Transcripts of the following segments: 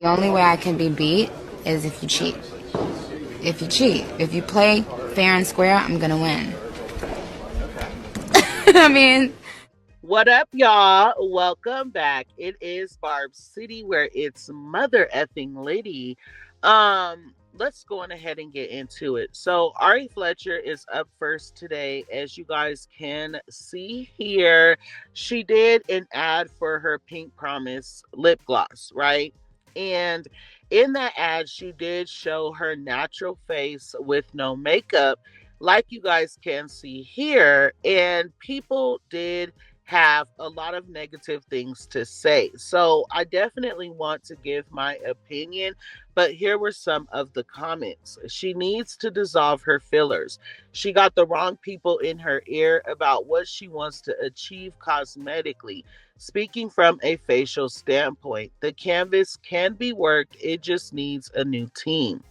The only way I can be beat is if you cheat. If you cheat. If you play fair and square, I'm going to win. I mean, What up, y'all? Welcome back. It is Barb City, where it's mother effing Liddy. Let's go on ahead and get into it. So, Ari Fletcher is up first today. As you guys can see here, she did an ad for her Pink Promise lip gloss, right? And in that ad, she did show her natural face with no makeup, like you guys can see here. And people did have a lot of negative things to say. So I definitely want to give my opinion, but here were some of the comments. She needs to dissolve her fillers. She got the wrong people in her ear about what she wants to achieve cosmetically. Speaking from a facial standpoint, the canvas can be worked, it just needs a new team.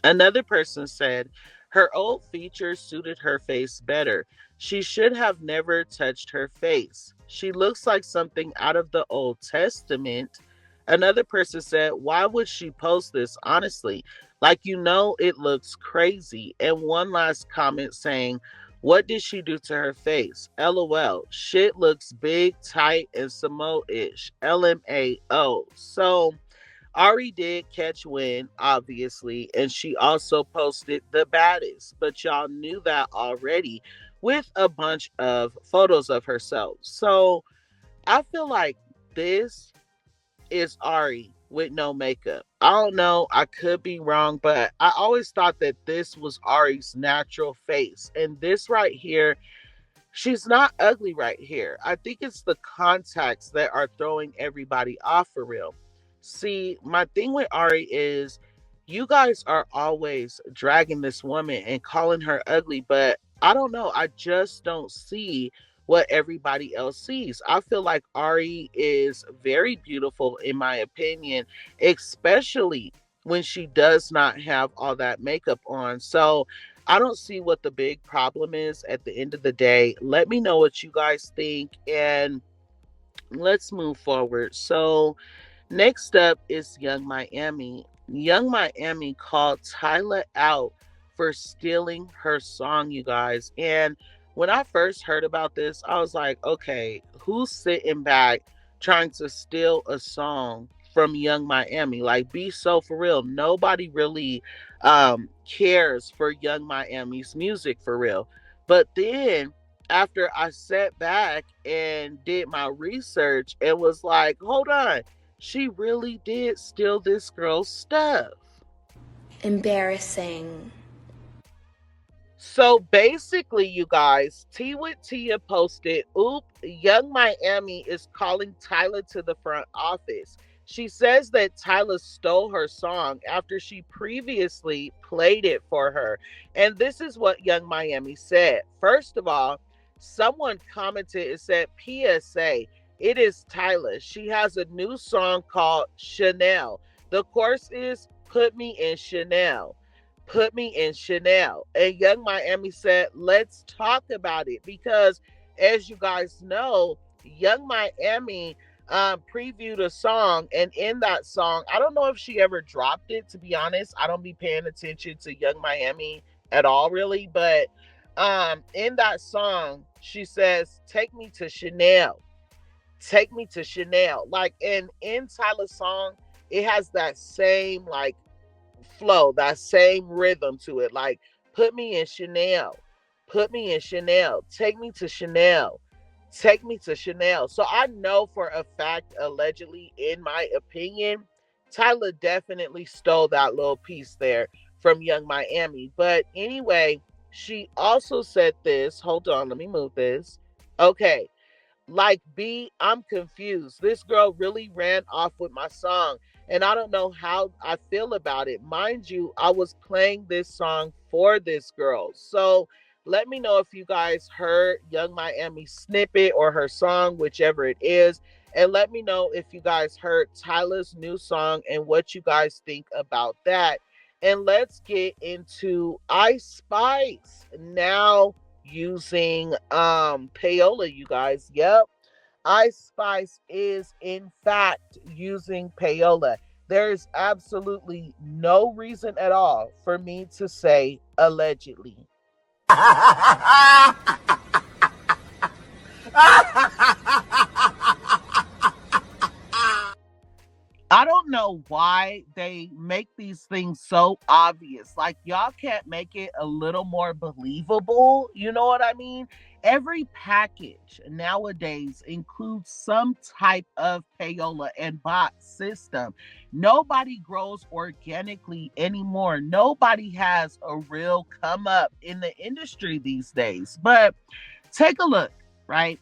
Another person said, her old features suited her face better. She should have never touched her face. She looks like something out of the Old Testament. Another person said, why would she post this honestly? Like, it looks crazy. And one last comment saying, what did she do to her face? LOL. Shit looks big, tight, and Samo-ish. LMAO. So, Ari did catch wind, obviously, and she also posted the baddest, but y'all knew that already with a bunch of photos of herself. So I feel like this is Ari with no makeup. I don't know, I could be wrong, but I always thought that this was Ari's natural face. And this right here, she's not ugly right here. I think it's the contacts that are throwing everybody off for real. See, my thing with Ari is you guys are always dragging this woman and calling her ugly, but I don't know. I just don't see what everybody else sees. I feel like Ari is very beautiful, in my opinion, especially when she does not have all that makeup on. So I don't see what the big problem is at the end of the day. Let me know what you guys think and let's move forward. So, next up is Young Miami. Young Miami called Tyla out for stealing her song, you guys. And when I first heard about this, I was like, okay, who's sitting back trying to steal a song from Young Miami? Like, be so for real. Nobody really cares for Young Miami's music for real. But then after I sat back and did my research and was like, hold on, she really did steal this girl's stuff. Embarrassing. So basically, you guys, T with Tia posted, oop, Young Miami is calling Tyla to the front office. She says that Tyla stole her song after she previously played it for her. And this is what Young Miami said. First of all, someone commented and said, PSA, it is Tyla. She has a new song called Chanel. The chorus is Put Me in Chanel. Put me in Chanel. And Young Miami said, let's talk about it. Because as you guys know, Young Miami previewed a song. And in that song, I don't know if she ever dropped it, to be honest. I don't be paying attention to Young Miami at all, really. But in that song, she says, take me to Chanel. Take me to Chanel. Like, and in Tyler's song, it has that same, like, flow, that same rhythm to it. Like, put me in Chanel, put me in Chanel, take me to Chanel, take me to Chanel. So I know for a fact, allegedly, in my opinion, Tyler definitely stole that little piece there from Young Miami. But anyway, she also said this. Hold on, let me move this. Okay. Like, B, I'm confused. This girl really ran off with my song, and I don't know how I feel about it. Mind you, I was playing this song for this girl. So let me know if you guys heard Young Miami snippet or her song, whichever it is. And let me know if you guys heard Tyla's new song and what you guys think about that. And let's get into Ice Spice now using payola, you guys. Yep, Ice Spice is in fact using payola. There's absolutely no reason at all for me to say allegedly. I don't know why they make these things so obvious. Like, y'all can't make it a little more believable. You know what I mean? Every package nowadays includes some type of payola and bot system. Nobody grows organically anymore. Nobody has a real come up in the industry these days. But take a look, right?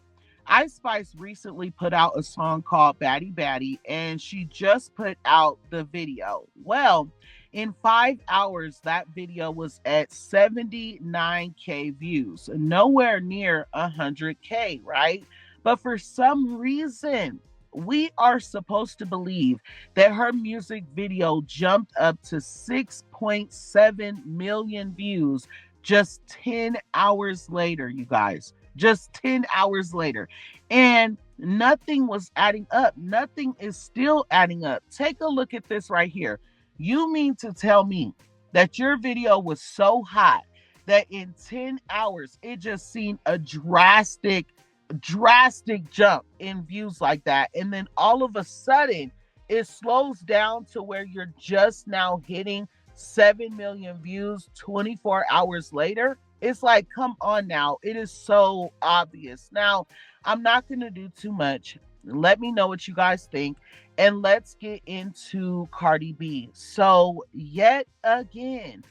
Ice Spice recently put out a song called Baddie Baddie, and she just put out the video. Well, in 5 hours, that video was at 79K views, nowhere near 100K, right? But for some reason, we are supposed to believe that her music video jumped up to 6.7 million views just 10 hours later, you guys. Just 10 hours later. And nothing was adding up. Nothing is still adding up. Take a look at this right here. You mean to tell me that your video was so hot that in 10 hours it just seen a drastic jump in views like that, and then all of a sudden it slows down to where you're just now hitting 7 million views 24 hours later? It's like, come on now. It is so obvious. Now, I'm not going to do too much. Let me know what you guys think. And let's get into Cardi B. So, yet again,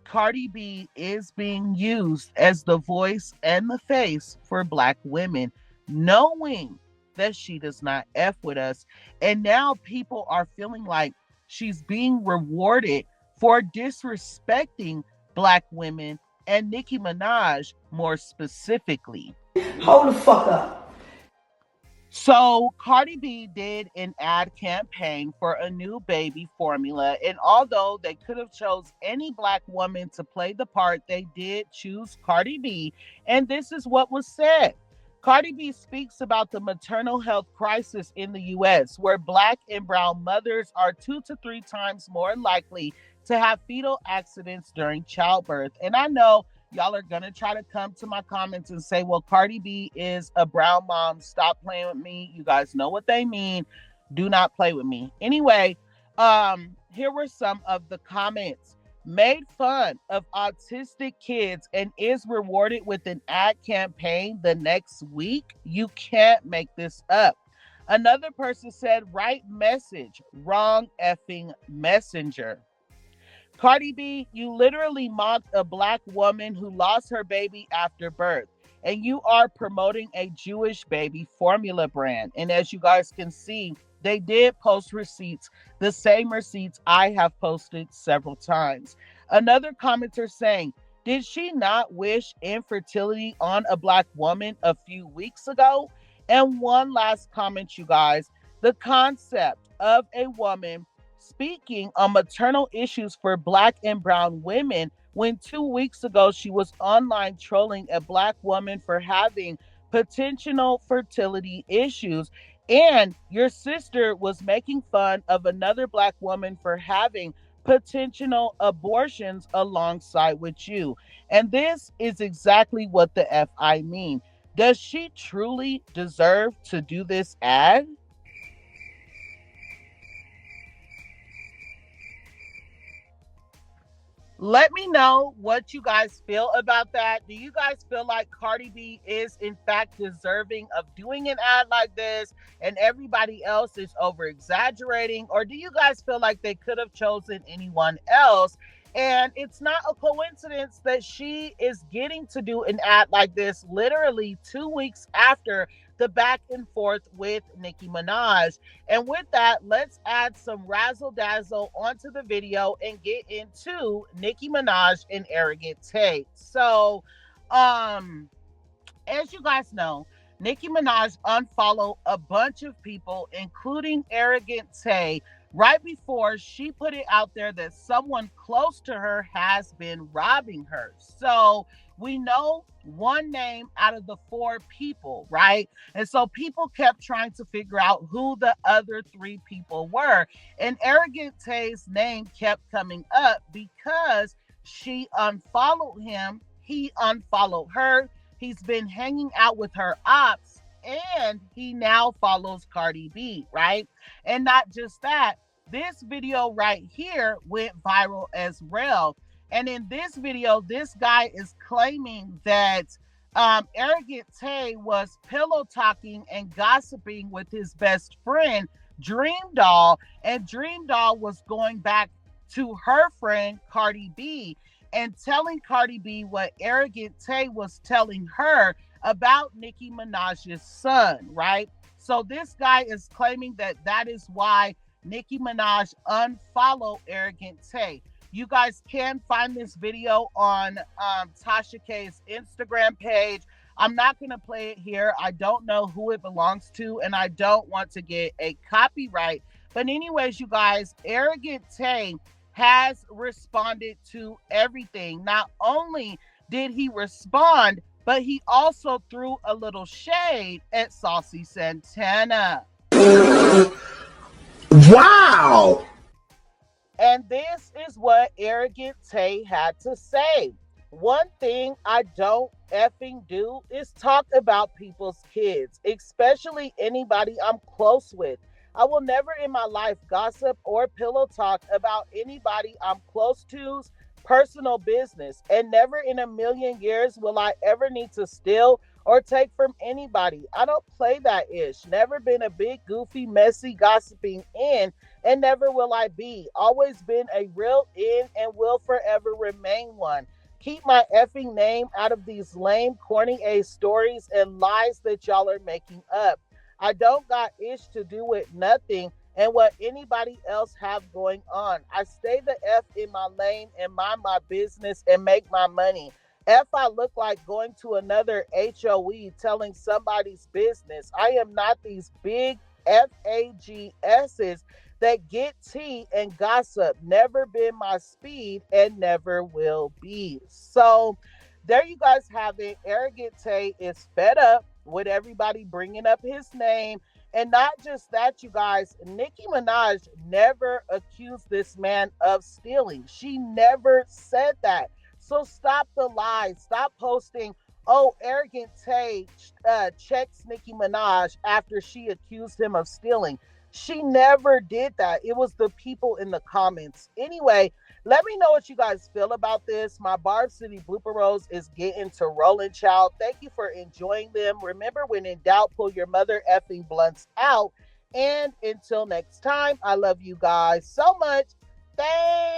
Cardi B is being used as the voice and the face for Black women, knowing that she does not F with us. And now people are feeling like she's being rewarded for disrespecting Black women and Nicki Minaj more specifically. Hold the fuck up. So Cardi B did an ad campaign for a new baby formula, and although they could have chose any Black woman to play the part, they did choose Cardi B, and this is what was said. Cardi B speaks about the maternal health crisis in the U.S., where Black and brown mothers are 2 to 3 times more likely to have fetal accidents during childbirth. And I know y'all are going to try to come to my comments and say, well, Cardi B is a brown mom. Stop playing with me. You guys know what they mean. Do not play with me. Anyway, here were some of the comments. Made fun of autistic kids and is rewarded with an ad campaign the next week. You can't make this up. Another person said, right message, wrong effing messenger. Cardi B, you literally mocked a Black woman who lost her baby after birth, and you are promoting a Jewish baby formula brand. And as you guys can see, they did post receipts, the same receipts I have posted several times. Another commenter saying, did she not wish infertility on a Black woman a few weeks ago? And one last comment, you guys. The concept of a woman speaking on maternal issues for Black and brown women when 2 weeks ago she was online trolling a Black woman for having potential fertility issues, and your sister was making fun of another Black woman for having potential abortions alongside with you. And this is exactly what the F I mean. Does she truly deserve to do this ad? Let me know what you guys feel about that. Do you guys feel like Cardi B is in fact deserving of doing an ad like this and everybody else is over exaggerating? Or do you guys feel like they could have chosen anyone else? And it's not a coincidence that she is getting to do an ad like this literally 2 weeks after the back and forth with Nicki Minaj. And with that, let's add some razzle dazzle onto the video and get into Nicki Minaj and Arrogant Tae. So, as you guys know, Nicki Minaj unfollowed a bunch of people, including Arrogant Tae, right before she put it out there that someone close to her has been robbing her. So we know one name out of the 4 people, right? And so people kept trying to figure out who the other 3 people were. And Arrogant Tae's name kept coming up because she unfollowed him. He unfollowed her. He's been hanging out with her ops, and he now follows Cardi B, right? And not just that, this video right here went viral as well. And in this video, this guy is claiming that Arrogant Tae was pillow talking and gossiping with his best friend, Dream Doll. And Dream Doll was going back to her friend, Cardi B, and telling Cardi B what Arrogant Tae was telling her about Nicki Minaj's son, right? So this guy is claiming that that is why Nicki Minaj unfollowed Arrogant Tae. You guys can find this video on Tasha K's Instagram page. I'm not going to play it here. I don't know who it belongs to, and I don't want to get a copyright. But anyways, you guys, Arrogant Tae has responded to everything. Not only did he respond, but he also threw a little shade at Saucy Santana. Wow! And this is what Arrogant Tae had to say. One thing I don't effing do is talk about people's kids, especially anybody I'm close with. I will never in my life gossip or pillow talk about anybody I'm close to's personal business. And never in a million years will I ever need to steal or take from anybody. I don't play that ish. Never been a big, goofy, messy, gossiping in, and never will I be. Always been a real in and will forever remain one. Keep my effing name out of these lame, corny ass stories and lies that y'all are making up. I don't got ish to do with nothing and what anybody else have going on. I stay the F in my lane and mind my business and make my money. If I look like going to another HOE telling somebody's business, I am not these big FAGSs that get tea and gossip. Never been my speed and never will be. So there you guys have it. Arrogant Tae is fed up with everybody bringing up his name. And not just that, you guys, Nicki Minaj never accused this man of stealing. She never said that. So stop the lies. Stop posting, oh, Arrogant Tae checks Nicki Minaj after she accused him of stealing. She never did that. It was the people in the comments. Anyway, let me know what you guys feel about this. My Barb City blooper rolls is getting to rolling, child. Thank you for enjoying them. Remember, when in doubt, pull your mother effing blunts out. And until next time, I love you guys so much. Thanks.